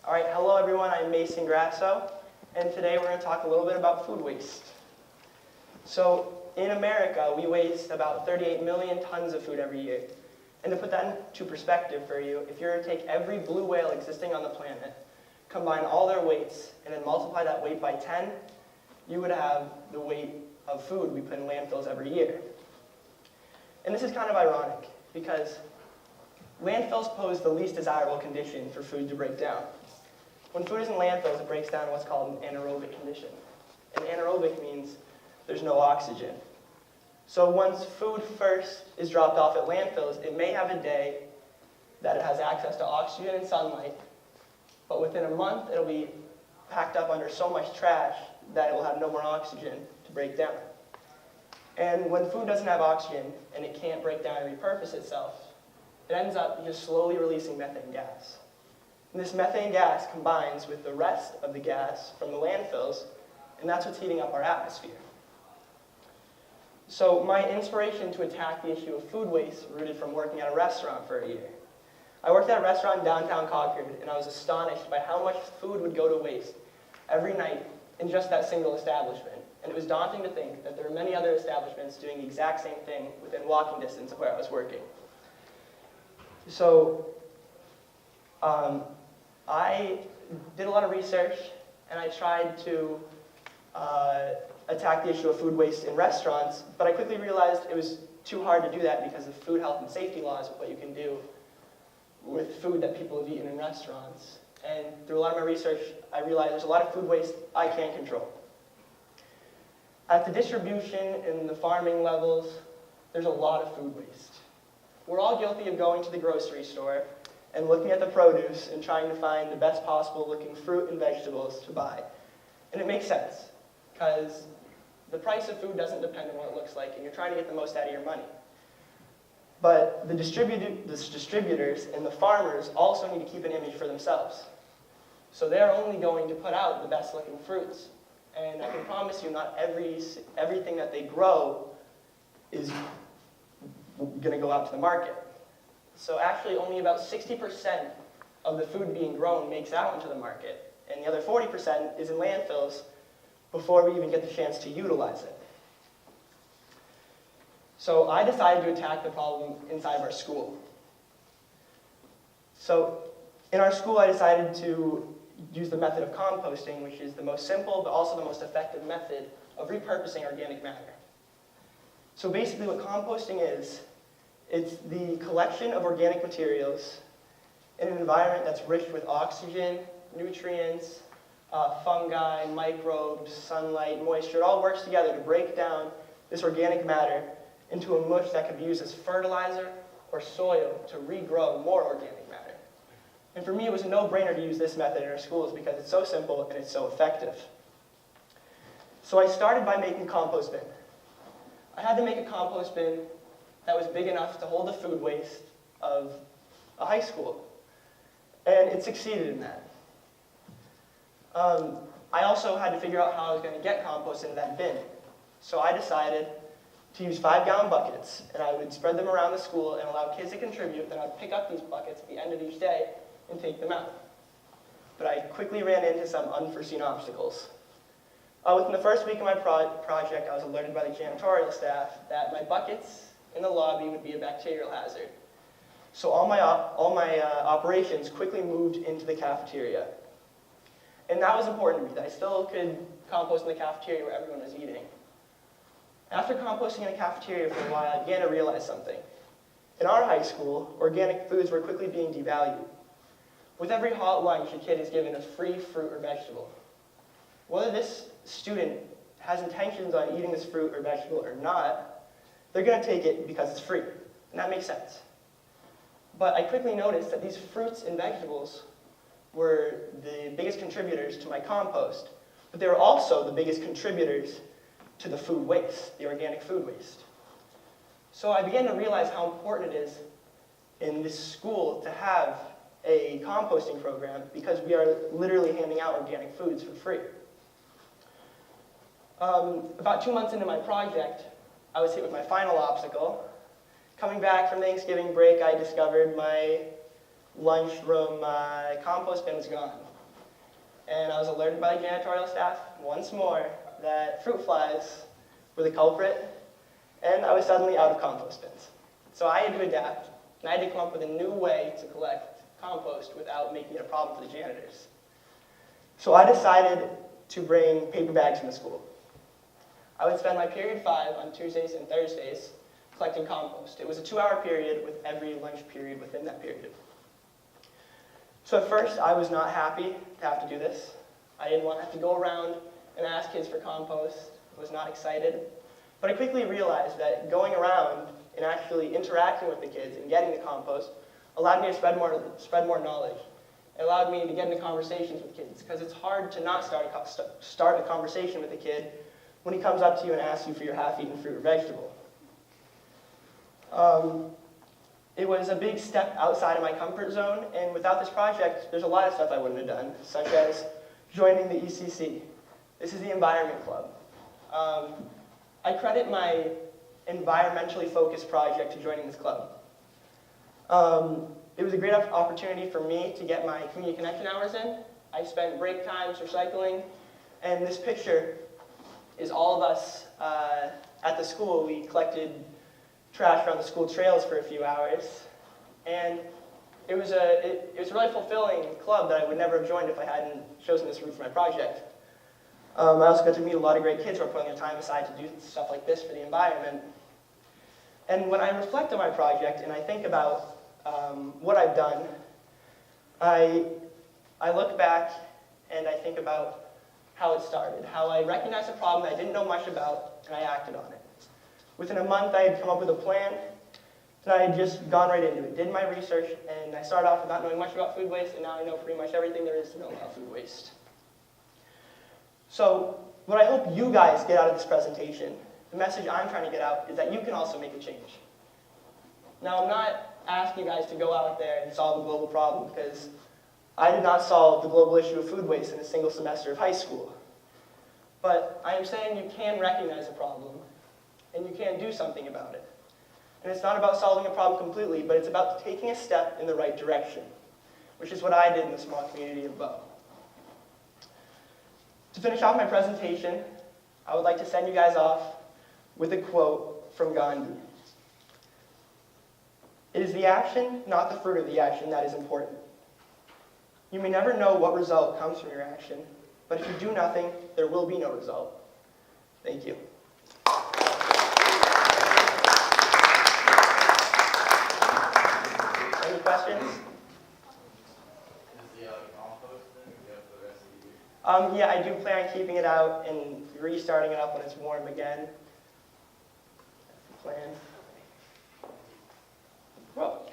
All right, hello everyone, I'm Mason Grasso, and today we're going to talk a little bit about food waste. So, in America, we waste about 38 million tons of food every year. And to put that into perspective for you, if you were to take every blue whale existing on the planet, combine all their weights, and then multiply that weight by 10, you would have the weight of food we put in landfills every year. And this is kind of ironic, because landfills pose the least desirable condition for food to break down. When food is in landfills, it breaks down in what's called an anaerobic condition. And anaerobic means there's no oxygen. So once food first is dropped off at landfills, it may have a day that it has access to oxygen and sunlight, but within a month it'll be packed up under so much trash that it will have no more oxygen to break down. And when food doesn't have oxygen and it can't break down and repurpose itself, it ends up just slowly releasing methane gas. And this methane gas combines with the rest of the gas from the landfills, and that's what's heating up our atmosphere. So my inspiration to attack the issue of food waste rooted from working at a restaurant for a year. I worked at a restaurant in downtown Concord, and I was astonished by how much food would go to waste every night in just that single establishment. And it was daunting to think that there were many other establishments doing the exact same thing within walking distance of where I was working. So I did a lot of research, and I tried to attack the issue of food waste in restaurants, but I quickly realized it was too hard to do that because of food health and safety laws of what you can do with food that people have eaten in restaurants. And through a lot of my research, I realized there's a lot of food waste I can't control. At the distribution and the farming levels, there's a lot of food waste. We're all guilty of going to the grocery store and looking at the produce and trying to find the best possible looking fruit and vegetables to buy. And it makes sense, because the price of food doesn't depend on what it looks like, and you're trying to get the most out of your money. But the distributors and the farmers also need to keep an image for themselves. So they're only going to put out the best looking fruits. And I can promise you not everything that they grow is going to go out to the market. So actually only about 60% of the food being grown makes out into the market. And the other 40% is in landfills before we even get the chance to utilize it. So I decided to attack the problem inside of our school. So in our school, I decided to use the method of composting, which is the most simple but also the most effective method of repurposing organic matter. So basically what composting is, it's the collection of organic materials in an environment that's rich with oxygen, nutrients, fungi, microbes, sunlight, moisture. It all works together to break down this organic matter into a mush that can be used as fertilizer or soil to regrow more organic matter. And for me, it was a no-brainer to use this method in our schools because it's so simple and it's so effective. So I started by making a compost bin. I had to make a compost bin that was big enough to hold the food waste of a high school. And it succeeded in that. I also had to figure out how I was going to get compost into that bin. So I decided to use 5-gallon buckets, and I would spread them around the school and allow kids to contribute. Then I'd pick up these buckets at the end of each day and take them out. But I quickly ran into some unforeseen obstacles. Within the first week of my project, I was alerted by the janitorial staff that my buckets in the lobby would be a bacterial hazard. So all my operations quickly moved into the cafeteria. And that was important to me, that I still could compost in the cafeteria where everyone was eating. After composting in the cafeteria for a while, I began to realize something. In our high school, organic foods were quickly being devalued. With every hot lunch, a kid is given a free fruit or vegetable. Whether this student has intentions on eating this fruit or vegetable or not, they're going to take it because it's free. And that makes sense. But I quickly noticed that these fruits and vegetables were the biggest contributors to my compost, but they were also the biggest contributors to the food waste, the organic food waste. So I began to realize how important it is in this school to have a composting program because we are literally handing out organic foods for free. About 2 months into my project, I was hit with my final obstacle. Coming back from Thanksgiving break, I discovered my lunchroom compost bin was gone. and I was alerted by the janitorial staff once more that fruit flies were the culprit, and I was suddenly out of compost bins. So I had to adapt, and I had to come up with a new way to collect compost without making it a problem for the janitors. So I decided to bring paper bags into school. I would spend my period 5 on Tuesdays and Thursdays collecting compost. It was a 2-hour period with every lunch period within that period. So at first, I was not happy to have to do this. I didn't want to have to go around and ask kids for compost. I was not excited. But I quickly realized that going around and actually interacting with the kids and getting the compost allowed me to spread more knowledge. It allowed me to get into conversations with kids, because it's hard to not start a conversation with a kid when he comes up to you and asks you for your half-eaten fruit or vegetable. It was a big step outside of my comfort zone, and without this project, there's a lot of stuff I wouldn't have done, such as joining the ECC. This is the Environment Club. I credit my environmentally focused project to joining this club. It was a great opportunity for me to get my community connection hours in. I spent break times recycling, and this picture is all of us at the school. We collected trash around the school trails for a few hours, and it was a really fulfilling club that I would never have joined if I hadn't chosen this route for my project. I also got to meet a lot of great kids who are putting their time aside to do stuff like this for the environment. And when I reflect on my project and I think about what I've done, I look back and I think about how it started, how I recognized a problem that I didn't know much about, and I acted on it. Within a month, I had come up with a plan, and I had just gone right into it, did my research, and I started off with not knowing much about food waste, and now I know pretty much everything there is to know about food waste. So what I hope you guys get out of this presentation, the message I'm trying to get out, is that you can also make a change. Now, I'm not asking you guys to go out there and solve a global problem, because I did not solve the global issue of food waste in a single semester of high school. But I am saying you can recognize a problem, and you can do something about it. And it's not about solving a problem completely, but it's about taking a step in the right direction, which is what I did in the small community of Bow. To finish off my presentation, I would like to send you guys off with a quote from Gandhi. It is the action, not the fruit of the action, that is important. You may never know what result comes from your action, but if you do nothing, there will be no result. Thank you. Any questions? Is the composting for the rest of the year? Yeah, I do plan on keeping it out and restarting it up when it's warm again. That's the plan. Well.